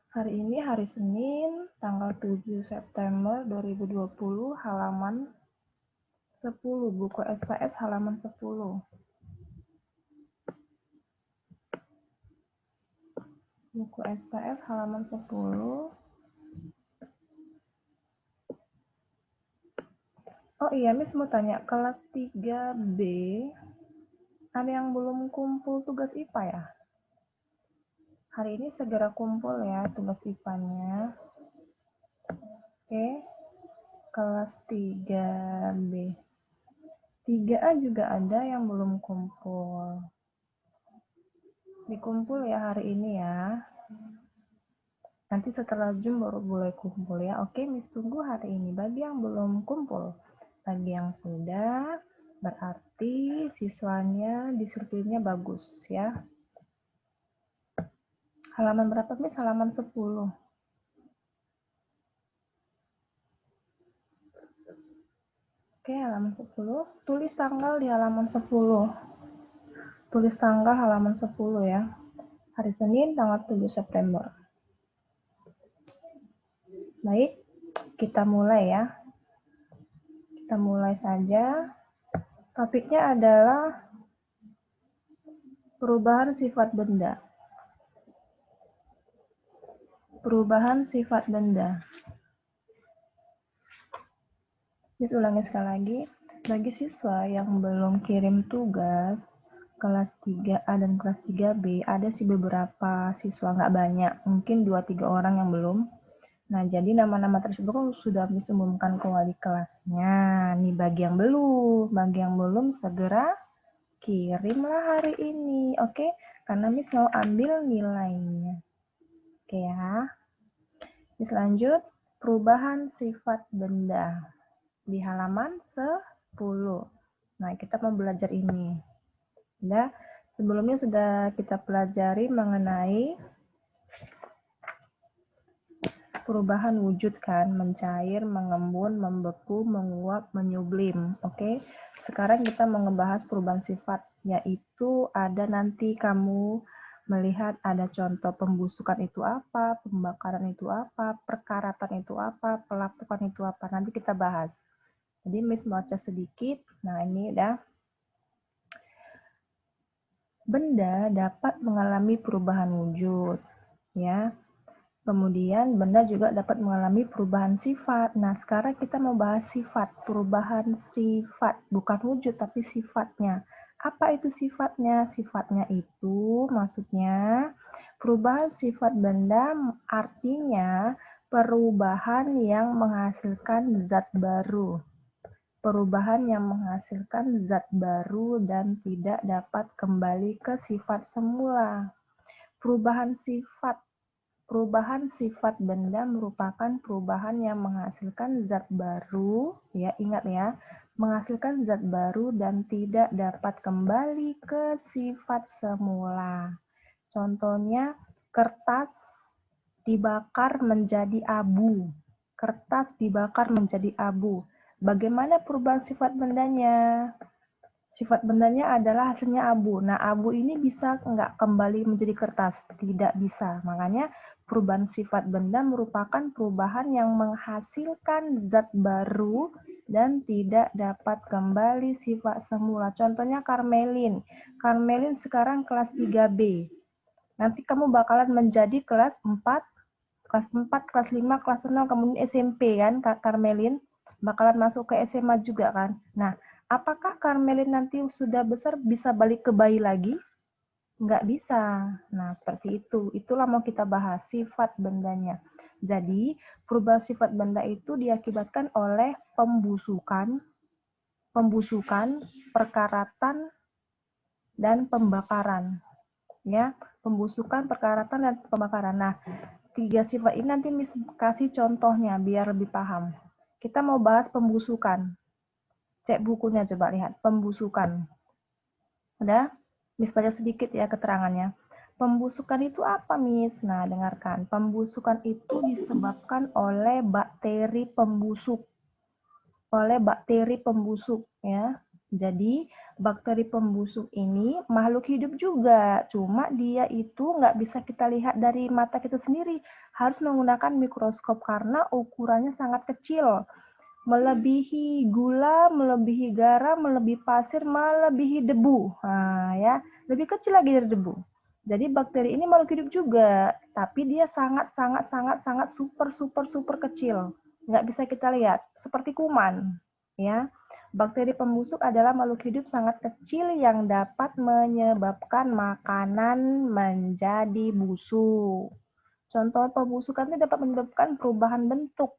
Hari ini hari Senin, tanggal 7 September 2020, halaman 10, buku SKS halaman 10. Buku SKS halaman 10. Oh iya, Miss mau tanya, kelas 3B, ada yang belum kumpul tugas IPA ya? Hari ini segera kumpul ya tugas IPA-nya. Oke, kelas 3B. 3A juga ada yang belum kumpul. Dikumpul ya hari ini ya. Nanti setelah Zoom baru boleh kumpul ya. Oke, Miss tunggu hari ini. Bagi yang belum kumpul, bagi yang sudah, berarti siswanya disiplinnya bagus ya. Halaman berapa, Miss? Halaman 10. Oke, halaman 10. Tulis tanggal di halaman 10. Tulis tanggal halaman 10 ya. Hari Senin, tanggal 7 September. Baik, kita mulai ya. Kita mulai saja. Topiknya adalah perubahan sifat benda. Perubahan sifat benda. Miss ulangi sekali lagi. Bagi siswa yang belum kirim tugas kelas 3A dan kelas 3B, ada sih beberapa siswa, nggak banyak, mungkin 2-3 orang yang belum. Nah, jadi nama-nama tersebut sudah Miss umumkan ke wali kelasnya. Nih bagi yang belum segera kirimlah hari ini, oke? Karena Miss mau ambil nilainya. Oke ya. Miss lanjut, perubahan sifat benda di halaman 10. Nah, kita mau belajar ini. Nah, sebelumnya sudah kita pelajari mengenai perubahan wujud kan, mencair, mengembun, membeku, menguap, menyublim. Oke. Sekarang kita mau ngebahas perubahan sifat, yaitu ada nanti kamu melihat ada contoh pembusukan itu apa, pembakaran itu apa, perkaratan itu apa, pelapukan itu apa. Nanti kita bahas. Jadi Miss baca sedikit. Nah, ini udah. Benda dapat mengalami perubahan wujud, ya. Kemudian benda juga dapat mengalami perubahan sifat. Nah, sekarang kita mau bahas sifat, perubahan sifat, bukan wujud tapi sifatnya. Apa itu sifatnya? Sifatnya itu maksudnya perubahan sifat benda artinya perubahan yang menghasilkan zat baru. Perubahan yang menghasilkan zat baru dan tidak dapat kembali ke sifat semula. Perubahan sifat benda merupakan perubahan yang menghasilkan zat baru, ya ingat ya, menghasilkan zat baru dan tidak dapat kembali ke sifat semula. Contohnya, kertas dibakar menjadi abu. Kertas dibakar menjadi abu. Bagaimana perubahan sifat bendanya? Sifat bendanya adalah hasilnya abu. Nah, abu ini bisa nggak kembali menjadi kertas? Tidak bisa. Makanya perubahan sifat benda merupakan perubahan yang menghasilkan zat baru dan tidak dapat kembali sifat semula. Contohnya Karmelin. Karmelin sekarang kelas 3B. Nanti kamu bakalan menjadi kelas 4, kelas 5, kelas 6, kemudian SMP kan, Kak Karmelin. Bakalan masuk ke SMA juga kan. Nah, apakah Karmelin nanti sudah besar bisa balik ke bayi lagi? Nggak bisa. Nah, seperti itu. Itulah mau kita bahas, sifat bendanya. Jadi, perubahan sifat benda itu diakibatkan oleh pembusukan, perkaratan, dan pembakaran. Ya, pembusukan, perkaratan, dan pembakaran. Nah, 3 sifat ini nanti Miss kasih contohnya biar lebih paham. Kita mau bahas pembusukan. Cek bukunya, coba lihat. Pembusukan. Udah? Miss baca sedikit ya keterangannya. Pembusukan itu apa, Miss? Nah, dengarkan. Pembusukan itu disebabkan oleh bakteri pembusuk. Ya. Jadi, Bakteri pembusuk ini makhluk hidup juga, cuma dia itu nggak bisa kita lihat dari mata kita sendiri, harus menggunakan mikroskop karena ukurannya sangat kecil, melebihi gula, melebihi garam, melebihi pasir, melebihi debu. Nah, ya, lebih kecil lagi dari debu. Jadi bakteri ini makhluk hidup juga, tapi dia sangat super kecil. Nggak bisa kita lihat, seperti kuman. Ya, bakteri pembusuk adalah makhluk hidup sangat kecil yang dapat menyebabkan makanan menjadi busuk. Contoh pembusukan itu dapat menyebabkan perubahan bentuk,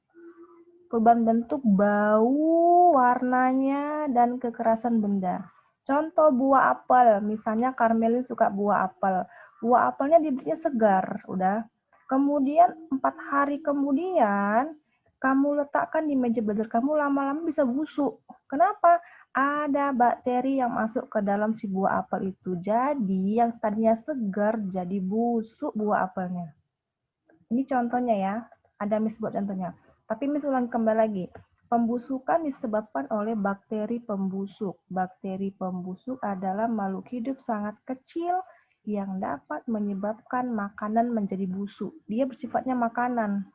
bau, warnanya, dan kekerasan benda. Contoh buah apel, misalnya Karmelin suka buah apel. Buah apelnya dibelinya segar, udah. Kemudian 4 hari kemudian kamu letakkan di meja belajar kamu, lama-lama bisa busuk. Kenapa? Ada bakteri yang masuk ke dalam si buah apel itu. Jadi yang tadinya segar jadi busuk buah apelnya. Ini contohnya ya. Ada Miss buat contohnya. Tapi Miss ulang kembali lagi. Pembusukan disebabkan oleh bakteri pembusuk. Bakteri pembusuk adalah makhluk hidup sangat kecil yang dapat menyebabkan makanan menjadi busuk. Dia bersifatnya makanan.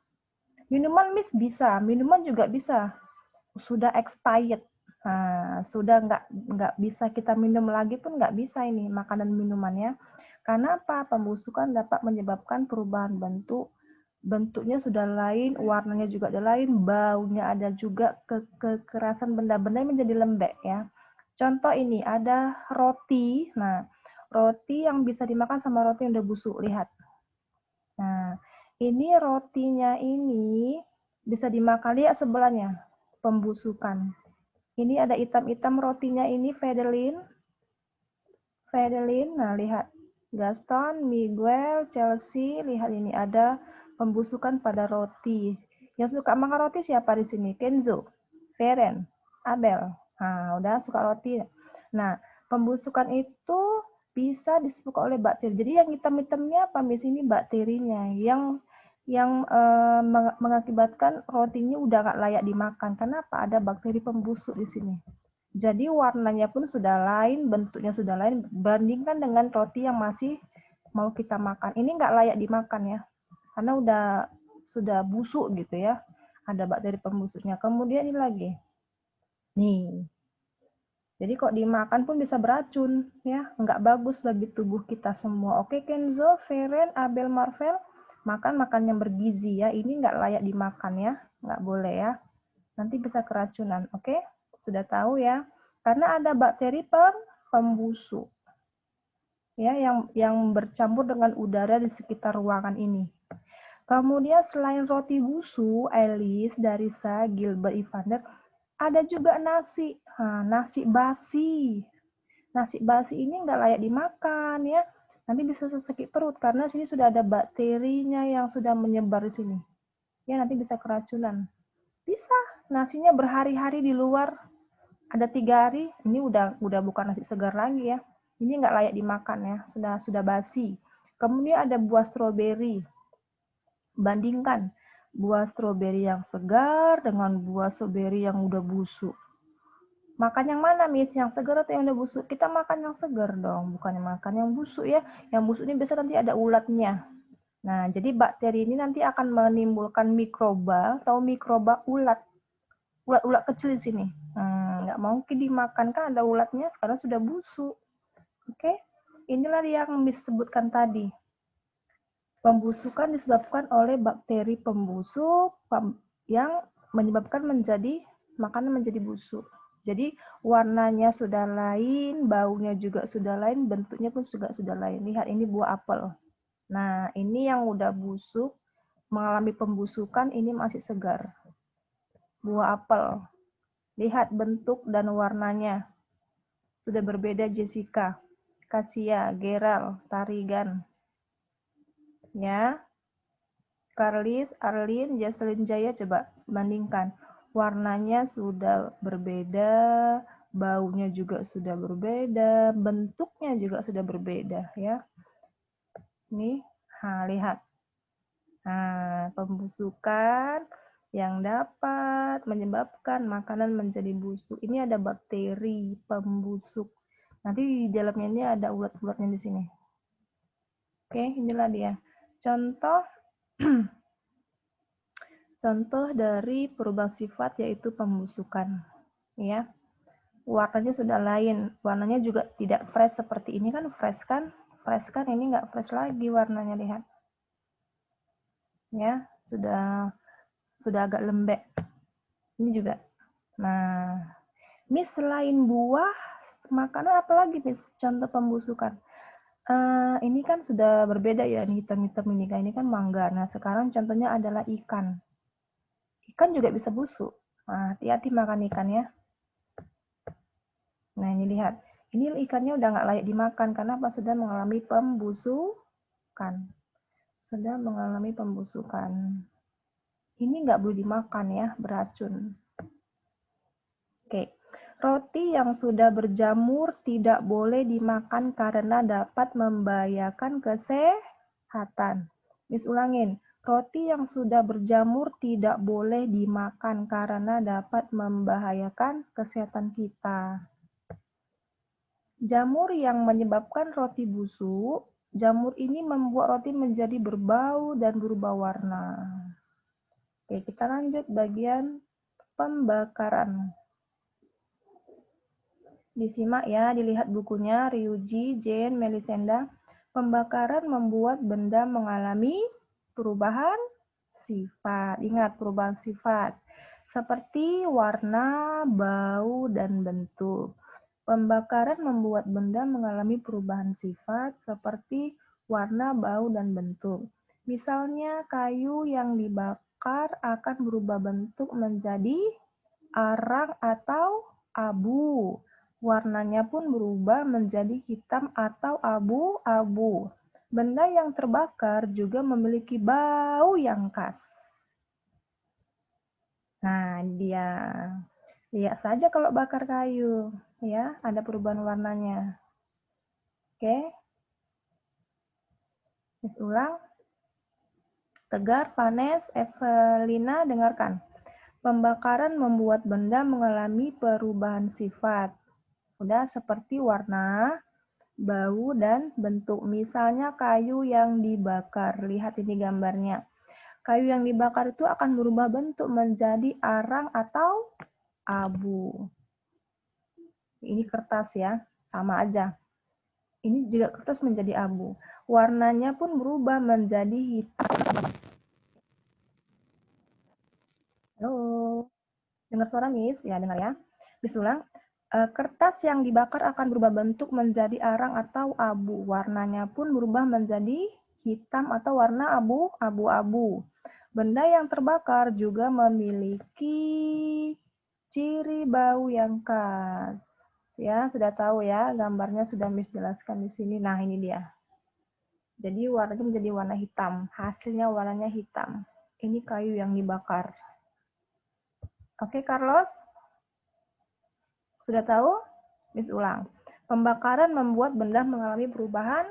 Minuman Miss bisa, minuman juga bisa. Sudah expired. Nah, sudah nggak bisa kita minum lagi pun nggak bisa ini makanan minumannya. Karena apa? Pembusukan dapat menyebabkan perubahan bentuknya sudah lain, warnanya juga ada lain, baunya ada juga, kekerasan benda-benda menjadi lembek ya. Contoh ini ada roti. Nah, roti yang bisa dimakan sama roti yang udah busuk, lihat. Nah, ini rotinya ini bisa dimakan, lihat sebelahnya, pembusukan. Ini ada hitam-hitam rotinya ini, Fedelin. Nah lihat. Gaston, Miguel, Chelsea, lihat ini ada pembusukan pada roti. Yang suka makan roti siapa di sini? Kenzo, Feren, Abel. Nah, udah suka roti. Nah, pembusukan itu bisa disebabkan oleh bakteri. Jadi yang hitam-hitamnya apa di sini bakterinya yang mengakibatkan rotinya udah nggak layak dimakan. Kenapa? Ada bakteri pembusuk di sini. Jadi warnanya pun sudah lain, bentuknya sudah lain, bandingkan dengan roti yang masih mau kita makan. Ini nggak layak dimakan ya, karena sudah busuk gitu ya. Ada bakteri pembusuknya. Kemudian ini lagi. Nih, jadi kok dimakan pun bisa beracun ya, nggak bagus bagi tubuh kita semua. Oke Kenzo, Feren, Abel, Marvel, makan yang bergizi ya. Ini nggak layak dimakan ya, nggak boleh ya. Nanti bisa keracunan. Oke, sudah tahu ya. Karena ada bakteri pembusuk ya yang bercampur dengan udara di sekitar ruangan ini. Kemudian selain roti busuk, Alice, Darisa, Gilbert, Evander, ada juga nasi. Nah, nasi basi. Nasi basi ini nggak layak dimakan ya. Nanti bisa sakit perut karena sini sudah ada bakterinya yang sudah menyebar di sini. Ya, nanti bisa keracunan. Bisa, nasinya berhari-hari di luar, ada 3 hari, ini udah bukan nasi segar lagi ya. Ini nggak layak dimakan ya, sudah basi. Kemudian ada buah stroberi. Bandingkan buah stroberi yang segar dengan buah stroberi yang udah busuk. Makan yang mana, Miss? Yang segar atau yang udah busuk? Kita makan yang segar dong, bukan makan yang busuk ya. Yang busuk ini biasanya nanti ada ulatnya. Nah, jadi bakteri ini nanti akan menimbulkan mikroba, atau mikroba ulat kecil di sini. Nggak mungkin dimakan kan ada ulatnya karena sudah busuk. Oke, inilah yang disebutkan tadi. Pembusukan disebabkan oleh bakteri pembusuk yang menyebabkan makanan menjadi busuk. Jadi warnanya sudah lain, baunya juga sudah lain, bentuknya pun juga sudah lain. Lihat ini buah apel. Nah, ini yang udah busuk, mengalami pembusukan, ini masih segar. Buah apel. Lihat bentuk dan warnanya. Sudah berbeda Jessica, Kasia, Gerald, Tarigan. Ya. Karlis, Arlin, Jaslyn Jaya, coba bandingkan. Warnanya sudah berbeda, baunya juga sudah berbeda, bentuknya juga sudah berbeda ya. Nih, lihat. Nah, pembusukan yang dapat menyebabkan makanan menjadi busuk. Ini ada bakteri pembusuk. Nanti di dalamnya ini ada ulat-ulatnya di sini. Oke, inilah dia. Contoh contoh dari perubahan sifat yaitu pembusukan. Ya. Warnanya sudah lain. Warnanya juga tidak fresh seperti ini kan fresh kan? Fresh kan, ini nggak fresh lagi warnanya, lihat. Ya, sudah agak lembek. Ini juga. Nah, Miss, selain buah, makanan apa lagi, Miss? Contoh pembusukan. Ini kan sudah berbeda ya, ini hitam-hitam ini kan. Ini kan mangga. Nah, sekarang contohnya adalah ikan. Ikan juga bisa busuk. Nah, hati-hati makan ikan ya. Nah, ini lihat. Ini ikannya udah nggak layak dimakan. Karena apa? Sudah mengalami pembusukan. Sudah mengalami pembusukan. Ini nggak boleh dimakan ya, beracun. Oke. Roti yang sudah berjamur tidak boleh dimakan karena dapat membahayakan kesehatan. Miss ulangin. Roti yang sudah berjamur tidak boleh dimakan karena dapat membahayakan kesehatan kita. Jamur yang menyebabkan roti busuk, jamur ini membuat roti menjadi berbau dan berubah warna. Oke, kita lanjut bagian pembakaran. Disimak ya, dilihat bukunya, Ryuji, Jane, Melisenda. Pembakaran membuat benda mengalami perubahan sifat. Ingat, perubahan sifat. Seperti warna, bau, dan bentuk. Pembakaran membuat benda mengalami perubahan sifat seperti warna, bau, dan bentuk. Misalnya, kayu yang dibakar akan berubah bentuk menjadi arang atau abu. Warnanya pun berubah menjadi hitam atau abu-abu. Benda yang terbakar juga memiliki bau yang khas. Nah, dia. Lihat saja kalau bakar kayu, ya, ada perubahan warnanya. Oke. Miss ulang. Tegar, Vanes, Evelina, dengarkan. Pembakaran membuat benda mengalami perubahan sifat. Udah seperti warna, bau, dan bentuk. Misalnya kayu yang dibakar. Lihat ini gambarnya. Kayu yang dibakar itu akan berubah bentuk menjadi arang atau abu. Ini kertas ya, sama aja. Ini juga kertas menjadi abu. Warnanya pun berubah menjadi hitam. Halo, dengar suara Miss? Ya, dengar ya. Miss ulang. Kertas yang dibakar akan berubah bentuk menjadi arang atau abu. Warnanya pun berubah menjadi hitam atau warna abu-abu. Benda yang terbakar juga memiliki ciri bau yang khas. Ya, sudah tahu ya, gambarnya sudah Miss jelaskan di sini. Nah, ini dia. Jadi warnanya menjadi warna hitam. Hasilnya warnanya hitam. Ini kayu yang dibakar. Oke, Carlos? Sudah tahu? Miss ulang. Pembakaran membuat benda mengalami perubahan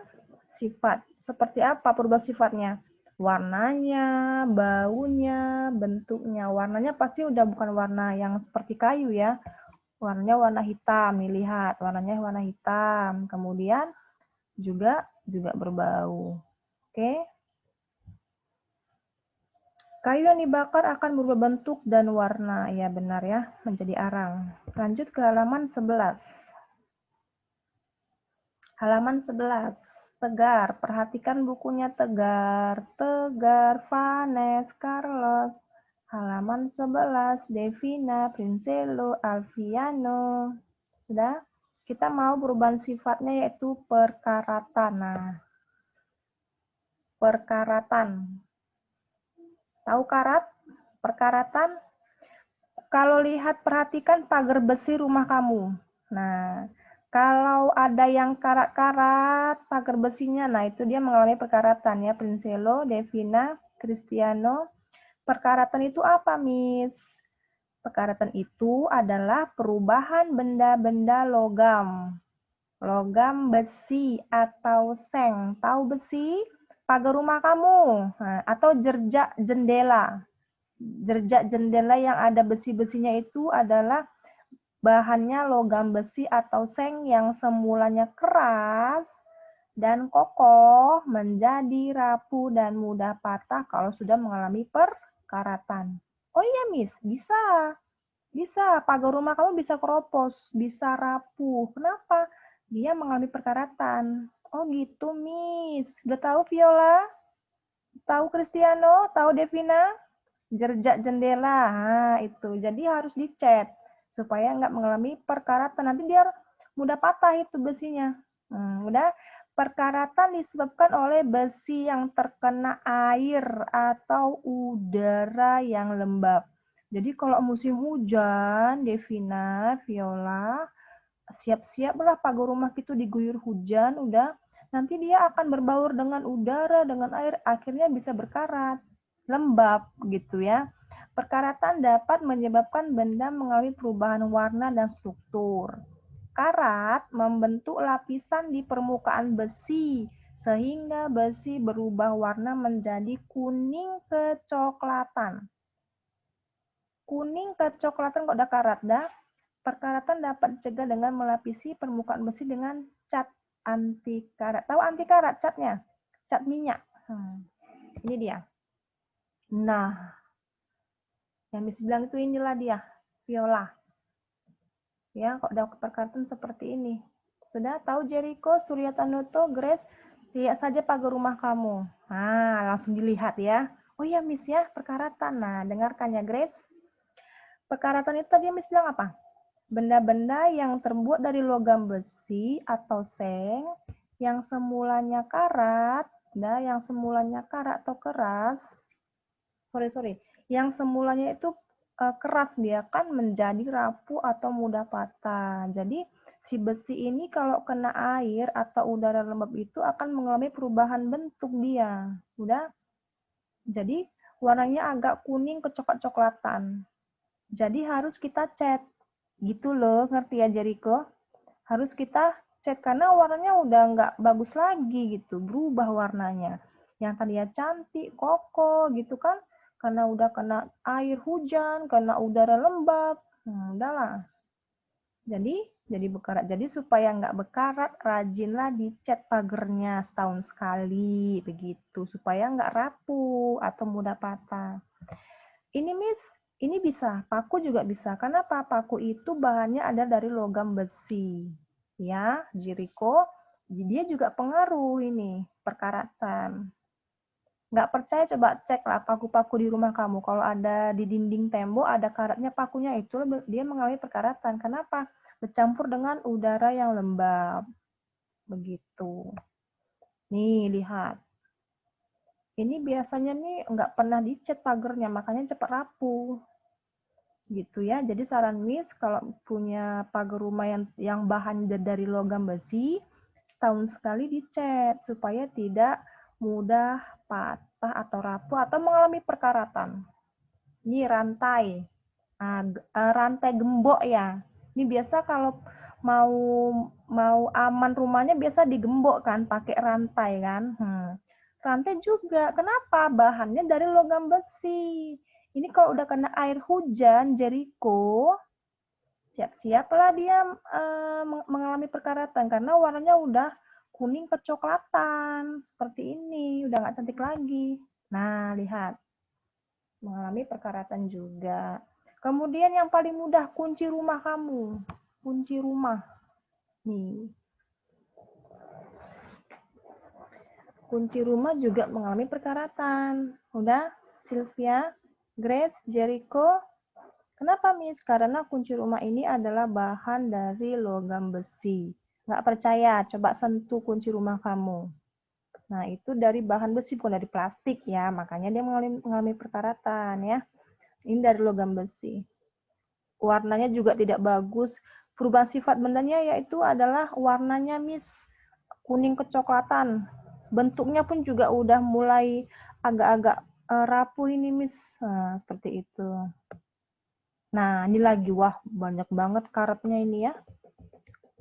sifat. Seperti apa perubahan sifatnya? Warnanya, baunya, bentuknya. Warnanya pasti udah bukan warna yang seperti kayu ya. Warnanya warna hitam. Nih, lihat, warnanya warna hitam. Kemudian juga berbau. Oke. Kayu yang dibakar akan berubah bentuk dan warna. Ya, benar ya, menjadi arang. Lanjut ke halaman 11. Halaman 11. Tegar, perhatikan bukunya Tegar. Tegar, Vanes, Carlos. Halaman 11, Devina, Prinselo, Alfiano. Sudah? Kita mau perubahan sifatnya yaitu perkaratan. Nah, perkaratan. Tahu karat? Perkaratan? Kalau lihat, perhatikan pagar besi rumah kamu. Nah, kalau ada yang karat-karat pagar besinya, nah itu dia mengalami perkaratan ya. Prinselo, Devina, Cristiano. Perkaratan itu apa, Miss? Perkaratan itu adalah perubahan benda-benda logam. Logam, besi, atau seng. Tahu besi? Pagar rumah kamu. Nah, atau jerjak jendela. Jerjak jendela yang ada besi-besinya itu adalah Bahannya logam besi atau seng yang semulanya keras dan kokoh menjadi rapuh dan mudah patah kalau sudah mengalami perkaratan. Oh iya, Miss, bisa. Bisa, pagar rumah kamu bisa keropos, bisa rapuh. Kenapa? Dia mengalami perkaratan. Oh gitu, Miss. Udah tahu Viola? Tahu Cristiano? Tahu Devina? Jerjak jendela, nah, itu. Jadi harus dicat supaya nggak mengalami perkaratan. Nanti dia mudah patah itu besinya. Udah. Perkaratan disebabkan oleh besi yang terkena air atau udara yang lembab. Jadi kalau musim hujan, Devina, Viola, siap-siaplah pagar rumah itu diguyur hujan, udah. Nanti dia akan berbaur dengan udara, dengan air, akhirnya bisa berkarat lembab gitu ya. Perkaratan dapat menyebabkan benda mengalami perubahan warna dan struktur. Karat membentuk lapisan di permukaan besi sehingga besi berubah warna menjadi kuning kecoklatan. Kuning kecoklatan kok udah karat dah. Perkaratan dapat dicegah dengan melapisi permukaan besi dengan cat anti karat. Tahu anti karat catnya? Cat minyak. Ini dia. Nah, yang Miss bilang itu inilah dia, Viola. Ya, kok dapat perkaratan seperti ini. Sudah tahu Jericho, Surya Tanuto, Grace? Lihat saja pagar rumah kamu. Nah, langsung dilihat ya. Oh iya, Miss ya, perkaratan. Nah, dengarkan ya, Grace. Perkaratan itu tadi Miss bilang apa? Benda-benda yang terbuat dari logam besi atau seng yang semulanya karat, yang semulanya karat atau keras, yang semulanya itu keras dia kan menjadi rapuh atau mudah patah. Jadi si besi ini kalau kena air atau udara lembab itu akan mengalami perubahan bentuk dia. Udah. Jadi warnanya agak kuning kecoklat-coklatan. Jadi harus kita cat. Gitu loh, ngerti ya Jericho? Harus kita cat karena warnanya udah nggak bagus lagi gitu, berubah warnanya. Yang tadinya cantik, kokoh gitu kan, karena udah kena air hujan, kena udara lembab, udahlah. Jadi bekarat. Jadi supaya nggak bekarat, rajinlah dicat pagernya setahun sekali, begitu. Supaya nggak rapuh atau mudah patah. Ini Miss, ini bisa, paku juga bisa. Kenapa? Paku itu bahannya ada dari logam besi. Ya, Jericho, dia juga pengaruh ini, perkaratan. Nggak percaya, coba cek lah paku-paku di rumah kamu. Kalau ada di dinding tembok, ada karatnya pakunya itu, dia mengalami perkaratan. Kenapa? Bercampur dengan udara yang lembab. Begitu. Nih, lihat. Ini biasanya nih nggak pernah dicat pagernya, makanya cepat rapuh. Gitu ya. Jadi saran Miss kalau punya pagar rumah yang bahan dari logam besi, setahun sekali dicat supaya tidak mudah patah atau rapuh atau mengalami perkaratan. Ini rantai. Rantai gembok ya. Ini biasa kalau mau aman rumahnya biasa digembok kan pakai rantai kan. Rantai juga. Kenapa? Bahannya dari logam besi. Ini kalau udah kena air hujan, Jericho, siap-siaplah dia mengalami perkaratan karena warnanya udah kuning kecoklatan seperti ini, udah nggak cantik lagi. Nah, lihat, mengalami perkaratan juga. Kemudian yang paling mudah, kunci rumah kamu, kunci rumah. Nih, kunci rumah juga mengalami perkaratan. Udah, Sylvia, Grace, Jericho. Kenapa, Miss? Karena kunci rumah ini adalah bahan dari logam besi. Nggak percaya, coba sentuh kunci rumah kamu. Nah, itu dari bahan besi, bukan dari plastik ya. Makanya dia mengalami perkaratan ya. Ini dari logam besi. Warnanya juga tidak bagus. Perubahan sifat bendanya yaitu adalah warnanya, Miss, kuning kecoklatan. Bentuknya pun juga udah mulai agak-agak rapuh ini, Miss. Nah, seperti itu. Nah, ini lagi, wah banyak banget karetnya ini ya.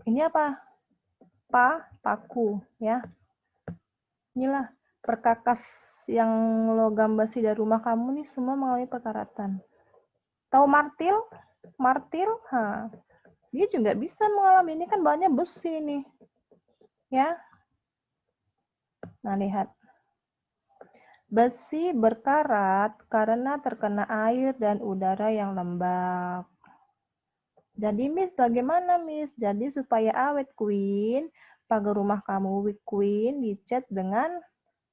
Ini apa? Paku ya. Inilah perkakas yang logam besi dari rumah kamu nih semua mengalami perkaratan. Tahu martil? Martil? dia juga bisa mengalami. Ini kan bahannya besi nih. Ya. Nah, lihat. Besi berkarat karena terkena air dan udara yang lembab. Jadi Miss, bagaimana Miss? Jadi supaya awet Queen, pagar rumah kamu Queen dicat dengan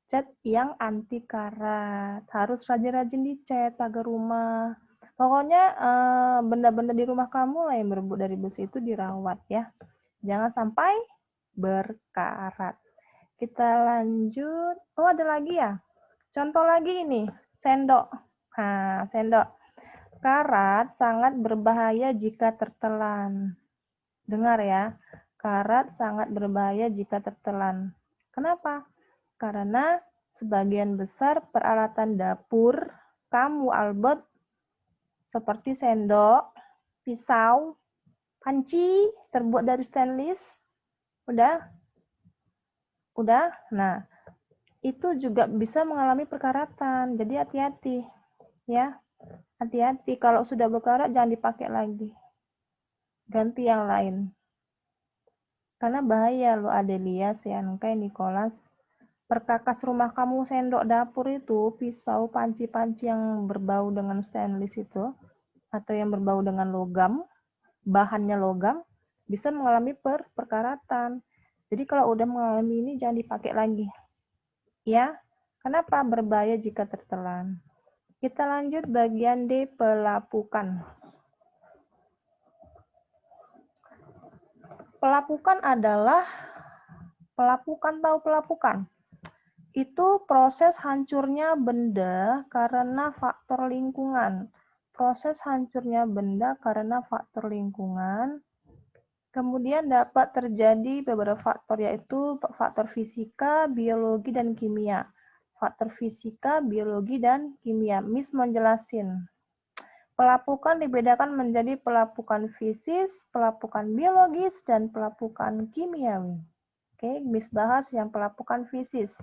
cat yang anti karat. Harus rajin-rajin dicat pagar rumah. Pokoknya benda-benda di rumah kamu lah yang berbuat dari besi itu dirawat ya. Jangan sampai berkarat. Kita lanjut. Oh, ada lagi ya? Contoh lagi ini, sendok. Nah, sendok. Karat sangat berbahaya jika tertelan. Dengar ya, karat sangat berbahaya jika tertelan. Kenapa? Karena sebagian besar peralatan dapur kamu, Albert, seperti sendok, pisau, panci, terbuat dari stainless. Udah? Udah? Nah, itu juga bisa mengalami perkaratan. Jadi hati-hati. Ya, hati-hati. Kalau sudah berkarat, jangan dipakai lagi. Ganti yang lain. Karena bahaya loh Adelia, Siankai, Nicholas. Perkakas rumah kamu, sendok dapur itu, pisau, panci-panci yang berbau dengan stainless itu, atau yang berbau dengan logam, bahannya logam, bisa mengalami perkaratan. Jadi kalau udah mengalami ini, jangan dipakai lagi. Ya, kenapa? Berbahaya jika tertelan. Kita lanjut bagian D, pelapukan. Pelapukan adalah tahu pelapukan? Itu proses hancurnya benda karena faktor lingkungan. Proses hancurnya benda karena faktor lingkungan. Kemudian dapat terjadi beberapa faktor, yaitu faktor fisika, biologi, dan kimia. Faktor fisika, biologi, dan kimia. Miss mau jelasin. Pelapukan dibedakan menjadi pelapukan fisis, pelapukan biologis, dan pelapukan kimiawi. Oke, Miss bahas yang pelapukan fisis,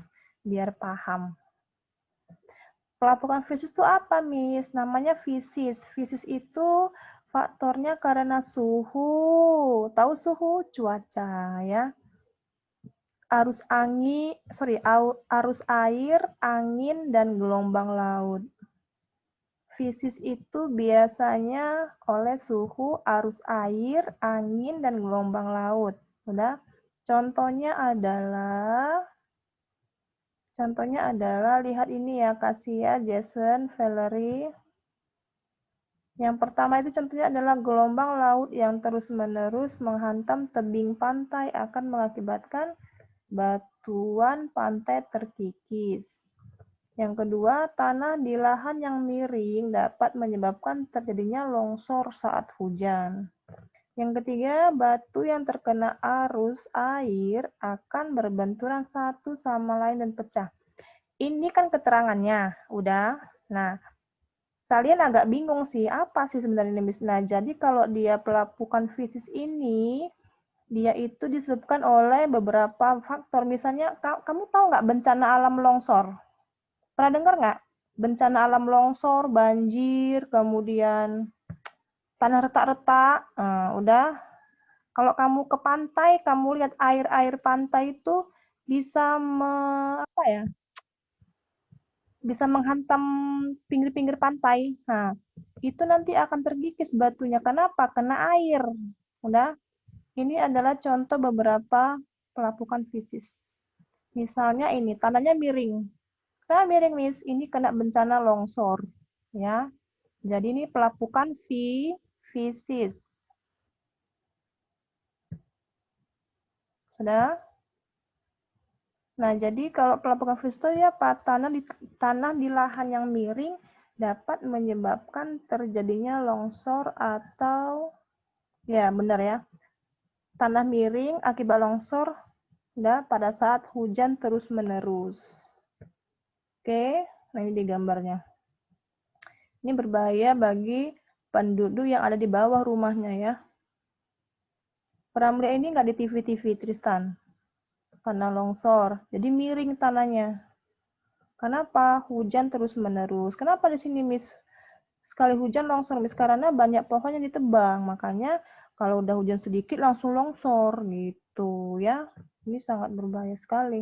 biar paham. Pelapukan fisis itu apa, Miss? Namanya fisis. Fisis itu faktornya karena suhu. Tahu suhu? Cuaca, ya. Arus air, angin, dan gelombang laut. Fisis itu biasanya oleh suhu, arus air, angin, dan gelombang laut. Udah? Contohnya adalah lihat ini ya, Kasia, Jason, Valerie. Yang pertama itu contohnya adalah gelombang laut yang terus-menerus menghantam tebing pantai akan mengakibatkan batuan pantai terkikis. Yang kedua, tanah di lahan yang miring dapat menyebabkan terjadinya longsor saat hujan. Yang ketiga, batu yang terkena arus air akan berbenturan satu sama lain dan pecah. Ini kan keterangannya, udah. Nah, kalian agak bingung sih, apa sih sebenarnya ini? Nah, jadi kalau dia pelapukan fisis ini, dia itu disebabkan oleh beberapa faktor. Misalnya, kamu tahu nggak bencana alam longsor? Pernah dengar nggak? Bencana alam longsor, banjir, kemudian tanah retak-retak. Udah. Kalau kamu ke pantai, kamu lihat air-air pantai itu bisa bisa menghantam pinggir-pinggir pantai. Nah, itu nanti akan terkikis batunya. Kenapa? Kena air. Udah. Ini adalah contoh beberapa pelapukan fisis. Misalnya ini, tanahnya miring. Kenapa miring, Miss? Ini kena bencana longsor. Ya. Jadi ini pelapukan fisis. Sudah? Nah, jadi kalau pelapukan fisis itu ya tanah di lahan yang miring dapat menyebabkan terjadinya longsor atau ya benar ya. Tanah miring akibat longsor pada saat hujan terus-menerus. Oke, nah ini di gambarnya. Ini berbahaya bagi penduduk yang ada di bawah rumahnya ya. Pernah melihat ini nggak di TV-TV, Tristan? Tanah longsor, jadi miring tanahnya. Kenapa? Hujan terus-menerus. Kenapa di sini, Miss? Sekali hujan longsor, Miss, karena banyak pohon yang ditebang. Makanya Kalau udah hujan sedikit langsung longsor gitu ya. Ini sangat berbahaya sekali.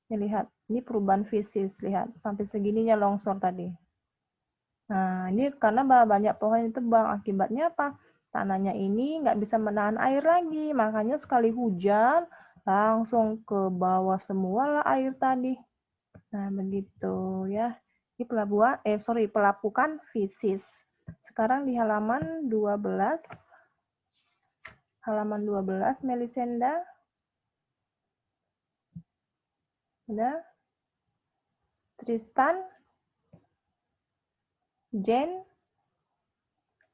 Ini lihat, ini perubahan fisis, lihat sampai segininya longsor tadi. Nah, ini karena banyak pohon yang tebang. Akibatnya apa? Tanahnya ini nggak bisa menahan air lagi. Makanya sekali hujan, langsung ke bawah semua lah air tadi. Nah, begitu ya. Ini pelapukan fisis. Sekarang di halaman 12. Halaman 12, Melisenda. Udah? Tristan, Jen,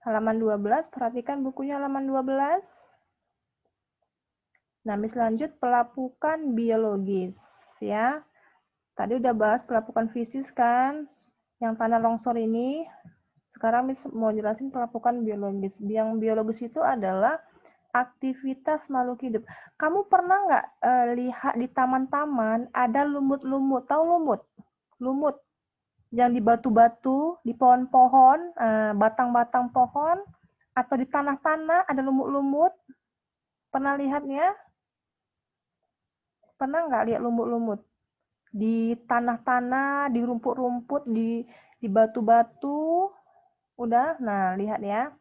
halaman 12, perhatikan bukunya halaman 12. Nah, Miss lanjut pelapukan biologis ya. Tadi udah bahas pelapukan fisis kan, yang tanah longsor ini. Sekarang Miss mau jelasin pelapukan biologis. Yang biologis itu adalah aktivitas makhluk hidup. Kamu pernah nggak lihat di taman-taman ada lumut-lumut? Tahu lumut? Lumut yang di batu-batu, di pohon-pohon, batang-batang pohon, atau di tanah-tanah ada lumut-lumut. Pernah lihatnya? Pernah nggak lihat lumut-lumut? Di tanah-tanah, di rumput-rumput, di batu-batu. Udah? Nah, lihat ya.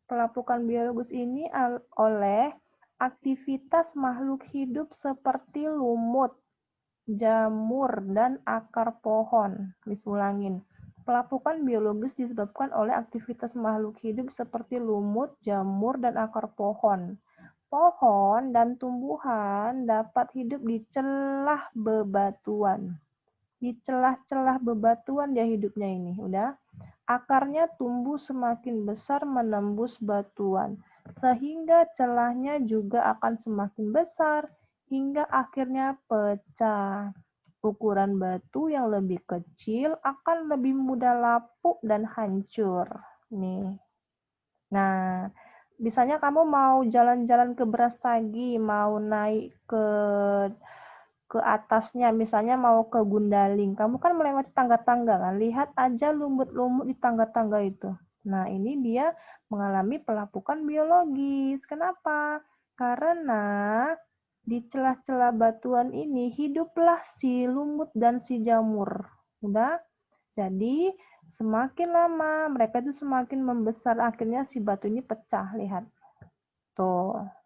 Pelapukan biologis ini oleh aktivitas makhluk hidup seperti lumut, jamur, dan akar pohon. Disulangin. Pelapukan biologis disebabkan oleh aktivitas makhluk hidup seperti lumut, jamur, dan akar pohon. Pohon dan tumbuhan dapat hidup di celah bebatuan. Di celah-celah bebatuan dia hidupnya ini, udah. Akarnya tumbuh semakin besar menembus batuan, sehingga celahnya juga akan semakin besar, hingga akhirnya pecah. Ukuran batu yang lebih kecil akan lebih mudah lapuk dan hancur. Nih. Nah, misalnya kamu mau jalan-jalan ke Brastagi, mau naik ke atasnya, misalnya mau ke Gundaling. Kamu kan melewati tangga-tangga kan, lihat aja lumut-lumut di tangga-tangga itu. Nah, ini dia mengalami pelapukan biologis. Kenapa? Karena di celah-celah batuan ini hiduplah si lumut dan si jamur. Udah? Jadi, semakin lama mereka itu semakin membesar, akhirnya si batu ini pecah, lihat. Tuh.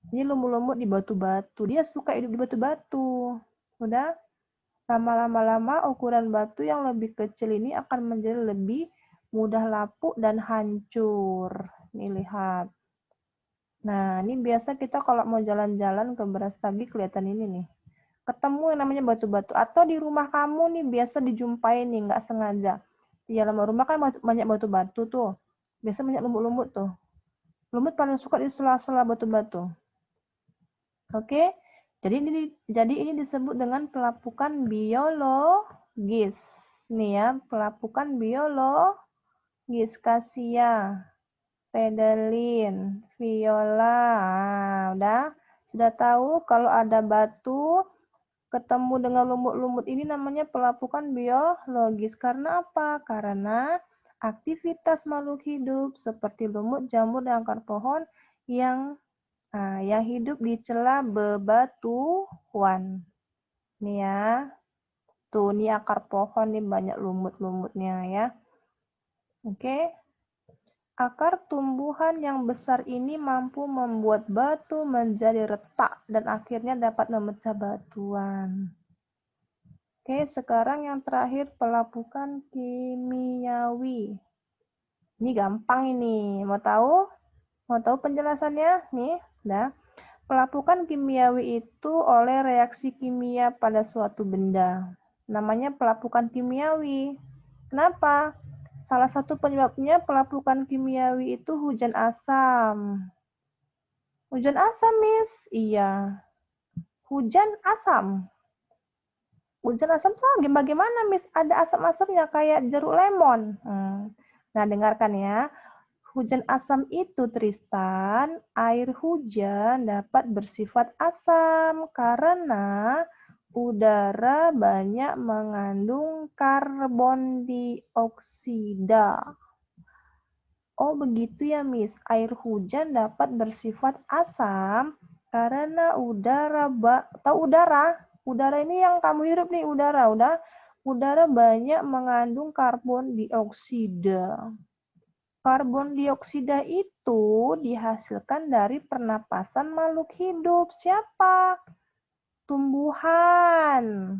Ini lumut-lumut di batu-batu. Dia suka hidup di batu-batu. Udah? Lama-lama ukuran batu yang lebih kecil ini akan menjadi lebih mudah lapuk dan hancur. Nih lihat. Nah, ini biasa kita kalau mau jalan-jalan ke Brastagi kelihatan ini nih. Ketemu yang namanya batu-batu. Atau di rumah kamu nih biasa dijumpai nih, nggak sengaja. Di dalam rumah kan banyak batu-batu tuh. Biasa banyak lumut-lumut tuh. Lumut paling suka di sela-sela batu-batu. Oke, jadi ini disebut dengan pelapukan biologis. Nih ya, pelapukan biologis. Kasia, Pedelin, Viola. Nah, sudah tahu kalau ada batu ketemu dengan lumut-lumut ini namanya pelapukan biologis. Karena apa? Karena aktivitas makhluk hidup seperti lumut, jamur, dan akar pohon yang hidup di celah bebatuan. Nih ya. Tuh, ini akar pohon nih banyak lumut-lumutnya ya. Oke. Akar tumbuhan yang besar ini mampu membuat batu menjadi retak dan akhirnya dapat memecah batuan. Oke, sekarang yang terakhir pelapukan kimiawi. Ini gampang ini. Mau tahu? Mau tahu penjelasannya? Nih, nah. Pelapukan kimiawi itu oleh reaksi kimia pada suatu benda. Namanya pelapukan kimiawi. Kenapa? Salah satu penyebabnya pelapukan kimiawi itu hujan asam. Hujan asam, Miss? Iya. Hujan asam. Hujan asam tuh bagaimana, Miss? Ada asam-asamnya kayak jeruk lemon. Nah, dengarkan ya. Hujan asam itu, Tristan, air hujan dapat bersifat asam karena udara banyak mengandung karbon dioksida. Oh, begitu ya, Miss. Air hujan dapat bersifat asam karena tahu udara? Udara ini yang kamu hirup nih, udara. Udara banyak mengandung karbon dioksida. Karbon dioksida itu dihasilkan dari pernapasan makhluk hidup. Siapa? Tumbuhan.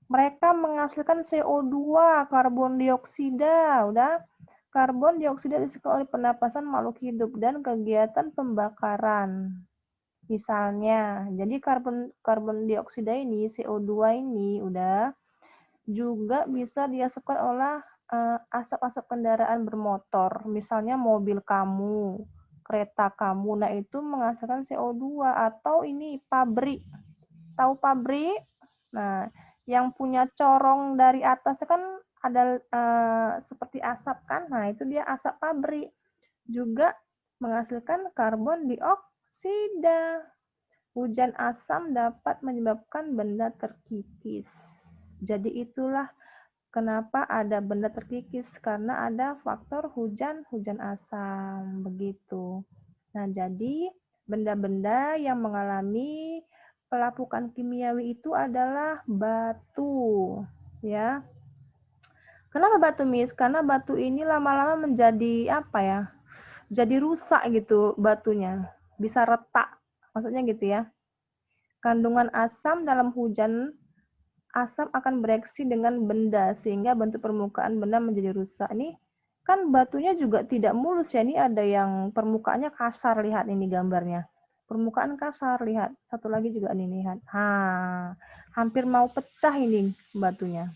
Mereka menghasilkan CO2, karbon dioksida. Udah. Karbon dioksida disebabkan oleh pernapasan makhluk hidup dan kegiatan pembakaran. Misalnya, jadi karbon dioksida ini, CO2 ini, udah juga bisa dihasilkan oleh asap-asap kendaraan bermotor. Misalnya mobil kamu, kereta kamu, nah itu menghasilkan CO2 atau ini pabrik. Tahu pabrik? Nah, yang punya corong dari atas kan ada seperti asap kan? Nah, itu dia asap pabrik. Juga menghasilkan karbon dioksida. Hujan asam dapat menyebabkan benda terkikis. Jadi itulah kenapa ada benda terkikis, karena ada faktor hujan asam. Begitu. Nah, jadi benda-benda yang mengalami pelapukan kimiawi itu adalah batu, ya. Kenapa batu, Miss? Karena batu ini lama-lama menjadi apa ya? Jadi rusak gitu batunya. Bisa retak. Maksudnya gitu ya. Kandungan asam dalam hujan asam akan bereaksi dengan benda sehingga bentuk permukaan benda menjadi rusak. Ini kan batunya juga tidak mulus ya. Ini ada yang permukaannya kasar, lihat ini gambarnya. Permukaan kasar, lihat. Satu lagi juga nih, lihat. Hampir mau pecah ini batunya.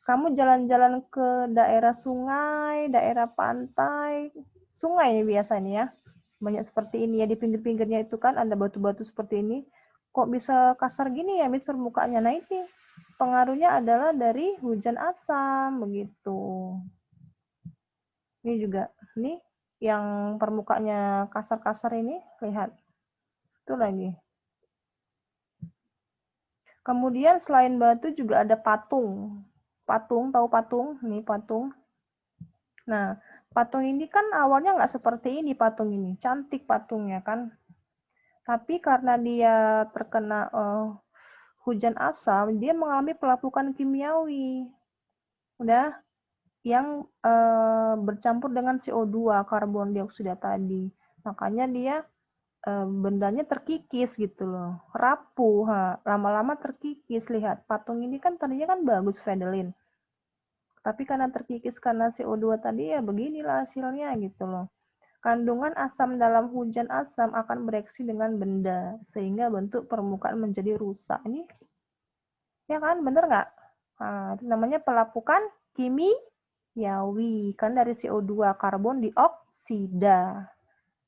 Kamu jalan-jalan ke daerah sungai, daerah pantai, sungai biasanya ya. Banyak seperti ini ya, di pinggir-pinggirnya itu kan ada batu-batu seperti ini. Kok bisa kasar gini ya, Miss, permukaannya? Nah, ini pengaruhnya adalah dari hujan asam, begitu. Ini juga, nih, yang permukaannya kasar-kasar ini, lihat. Itu lagi. Kemudian selain batu juga ada patung. Patung, tahu patung? Nih patung. Nah, patung ini kan awalnya nggak seperti ini patung ini. Cantik patungnya kan. Tapi karena dia terkena hujan asam, dia mengalami pelapukan kimiawi. Udah, yang bercampur dengan CO2, karbon dioksida tadi. Makanya dia bendanya terkikis gitu loh. Rapuh, lama-lama terkikis. Lihat, patung ini kan tadinya kan bagus, Fedelin. Tapi karena terkikis karena CO2 tadi ya beginilah hasilnya gitu loh. Kandungan asam dalam hujan asam akan bereaksi dengan benda sehingga bentuk permukaan menjadi rusak. Ini ya kan bener nggak? Nah, itu namanya pelapukan kimiawi kan dari CO2 karbon dioksida.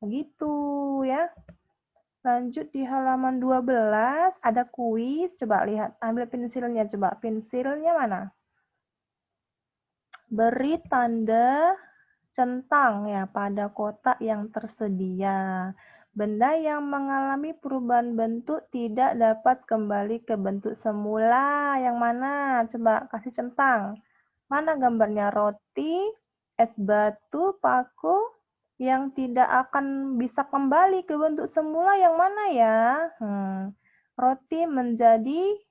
Begitu ya. Lanjut di halaman 12 ada kuis. Coba lihat, ambil pensilnya. Coba pensilnya mana? Beri tanda centang ya pada kotak yang tersedia. Benda yang mengalami perubahan bentuk tidak dapat kembali ke bentuk semula. Yang mana? Coba kasih centang. Mana gambarnya? Roti, es batu, paku yang tidak akan bisa kembali ke bentuk semula yang mana ya? Roti menjadi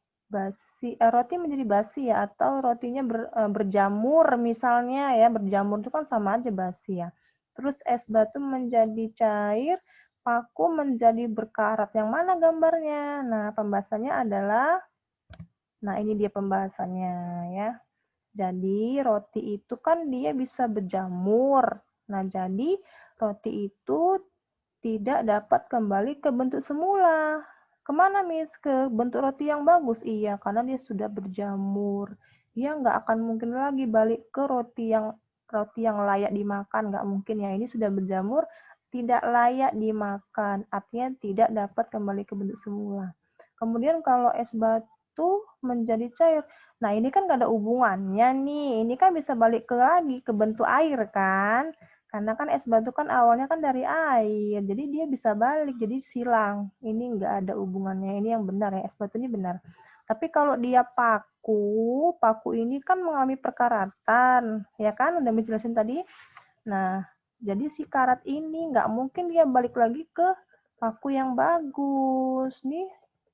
basi ya, atau rotinya berjamur misalnya ya, berjamur itu kan sama aja basi ya. Terus es batu menjadi cair, paku menjadi berkarat. Yang mana gambarnya? Nah, pembahasannya adalah, nah ini dia pembahasannya ya. Jadi roti itu kan dia bisa berjamur. Nah, jadi roti itu tidak dapat kembali ke bentuk semula. Kemana, Miss? Ke bentuk roti yang bagus? Iya, karena dia sudah berjamur. Dia nggak akan mungkin lagi balik ke roti yang layak dimakan. Nggak mungkin ya. Ini sudah berjamur, tidak layak dimakan. Artinya tidak dapat kembali ke bentuk semula. Kemudian kalau es batu menjadi cair. Nah, ini kan nggak ada hubungannya nih. Ini kan bisa balik lagi ke bentuk air kan. Karena kan es batu kan awalnya kan dari air, jadi dia bisa balik, jadi silang. Ini nggak ada hubungannya, ini yang benar ya, es batu ini benar. Tapi kalau dia paku ini kan mengalami perkaratan, ya kan? Udah menjelasin tadi. Nah, Jadi si karat ini nggak mungkin dia balik lagi ke paku yang bagus. Nih,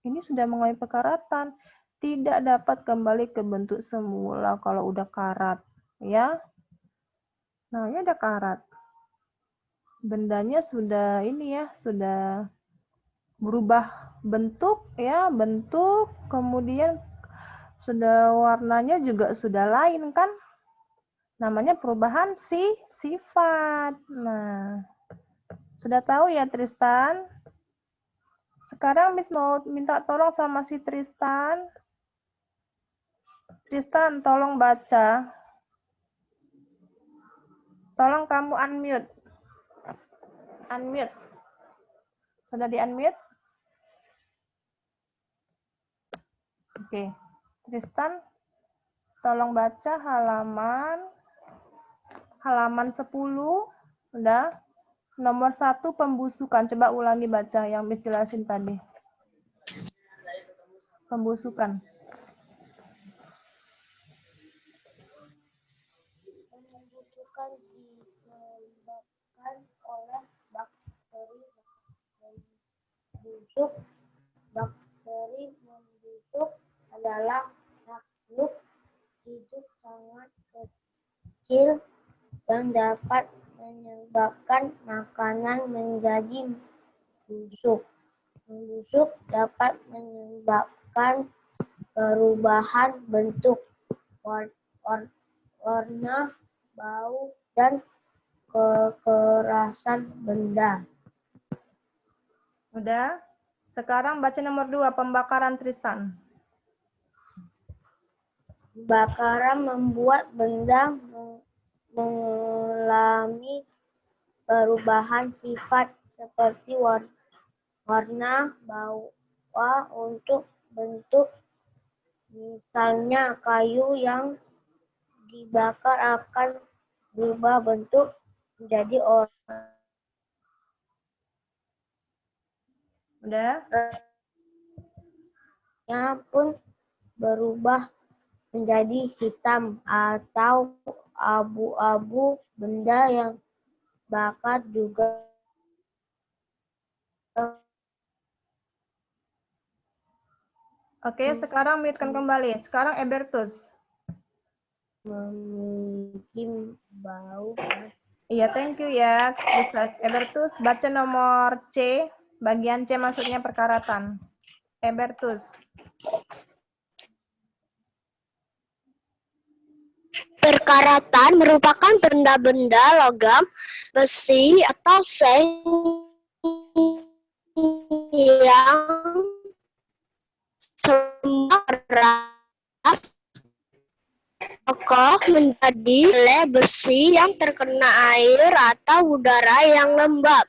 ini sudah mengalami pekaratan. Tidak dapat kembali ke bentuk semula kalau udah karat. Ya, nah ini ada karat. Bendanya sudah ini ya, sudah berubah bentuk ya, bentuk, kemudian sudah warnanya juga sudah lain kan? Namanya perubahan sifat. Nah, sudah tahu ya Tristan? Sekarang Miss mau minta tolong sama si Tristan. Tristan, tolong baca. Tolong kamu unmute. Unmute. Sudah di-unmute? Oke. Tristan, tolong baca halaman 10. Udah? Nomor 1 pembusukan. Coba ulangi baca yang Miss jelasin tadi. Pembusukan. Pembusukan disebabkan oleh bakteri membusuk. Bakteri membusuk adalah makhluk hidup sangat kecil yang dapat menyebabkan makanan menjadi busuk. Membusuk dapat menyebabkan perubahan bentuk, warna, bau, dan kekerasan benda. Udah? Sekarang baca nomor 2, pembakaran Tristan. Pembakaran membuat benda mengalami perubahan sifat seperti warna, bau, untuk bentuk. Misalnya kayu yang dibakar akan berubah bentuk menjadi oranye. Udah? Pun berubah menjadi hitam atau abu-abu. Benda yang bakar juga Oke, sekarang mute-kan kembali. Sekarang Ebertus. memiliki bau. Iya, thank you ya. Ebertus, baca nomor C. Bagian C maksudnya perkaratan. Ebertus. Perkaratan merupakan benda-benda logam, besi, atau seng yang keras kokoh menjadi oleh besi yang terkena air atau udara yang lembab.